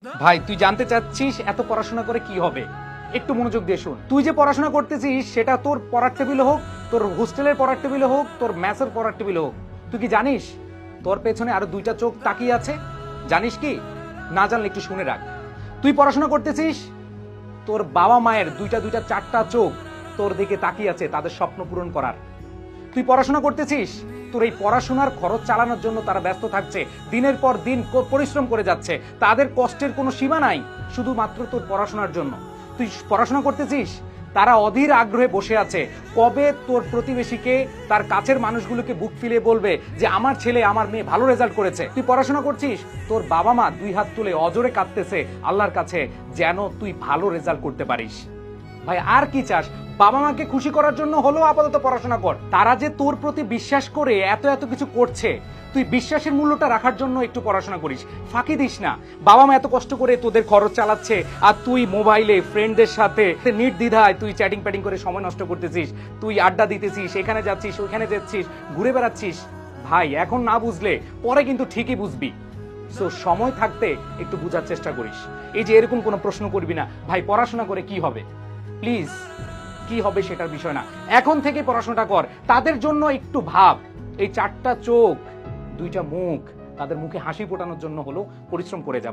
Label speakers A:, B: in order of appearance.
A: ভাই তুই জানতে চাচ্ছিস এত পড়াশোনা করে কি হবে? একটু মনোযোগ দিয়ে শুন। তুই যে পড়াশোনা করতেছিস সেটা তোর পড়ার টেবিলে হোক, তোর হোস্টেলের পড়ার টেবিলে হোক, তোর ম্যাথের পড়ার টেবিলে হোক, তুই কি জানিস তোর পেছনে আরো দুইটা চোখ তাকিয়ে আছে? জানিস কি? না জানলে একটু শুনে রাখ। তুই পড়াশোনা করতেছিস, তোর বাবা মায়ের দুইটা দুইটা চারটা চোখ তোর দিকে তাকিয়ে আছে তাদের স্বপ্ন পূরণ করার। তুই পড়াশোনা করতেছিস, তোর এই পড়াশোনার খরচ চালানোর জন্য তারা ব্যস্ত থাকছে, দিনের পর দিন পরিশ্রম করে যাচ্ছে, তাদের কষ্টের কোনো সীমা নাই শুধুমাত্র তোর পড়াশোনার জন্য। তুই পড়াশোনা করতেছিস, তারা অধীর আগ্রহে বসে আছে কবে তোর প্রতিবেশীকে, তার কাছের মানুষগুলোকে বুক ফিলে বলবে যে আমার ছেলে আমার মেয়ে ভালো রেজাল্ট করেছে। তুই পড়াশোনা করছিস, তোর বাবা মা দুই হাত তুলে অজরে কাঁদতেছে আল্লাহর কাছে যেন তুই ভালো রেজাল্ট করতে পারিস। ভাই আর কি চাস? বাবা মাকে খুশি করার জন্য হলো আপাতত পড়াশোনা কর। তারা যে তোর প্রতি বিশ্বাস করে এত এত কিছু করছে, তুই বিশ্বাসের মূল্যটা রাখার জন্য একটু পড়াশোনা করিস, ফাঁকি দিস না। বাবা মা এত কষ্ট করে তোদের খরচ চালাচ্ছে আর তুই মোবাইলে ফ্রেন্ডদের সাথে নির্দ্বিধায় তুই চ্যাটিং প্যাটিং করে সময় নষ্ট করতেছিস, তুই আড্ডা দিতেছিস, এখানে যাচ্ছিস ওইখানে যাচ্ছিস, ঘুরে বেড়াচ্ছিস। ভাই এখন না বুঝলে পরে কিন্তু ঠিকই বুঝবি। সো সময় থাকতে একটু বোঝার চেষ্টা করিস। এই যে এরকম কোনো প্রশ্ন করবি না ভাই পড়াশোনা করে কি হবে, প্লিজ। কি হবে সেটার বিষয় না, এখন থেকে পড়াশোনাটা কর। তাদের জন্য একটু ভাব, এই চারটা চোখ দুইটা মুখ, তাদের মুখে হাসি ফোটানোর জন্য হলো পরিশ্রম করে যাব।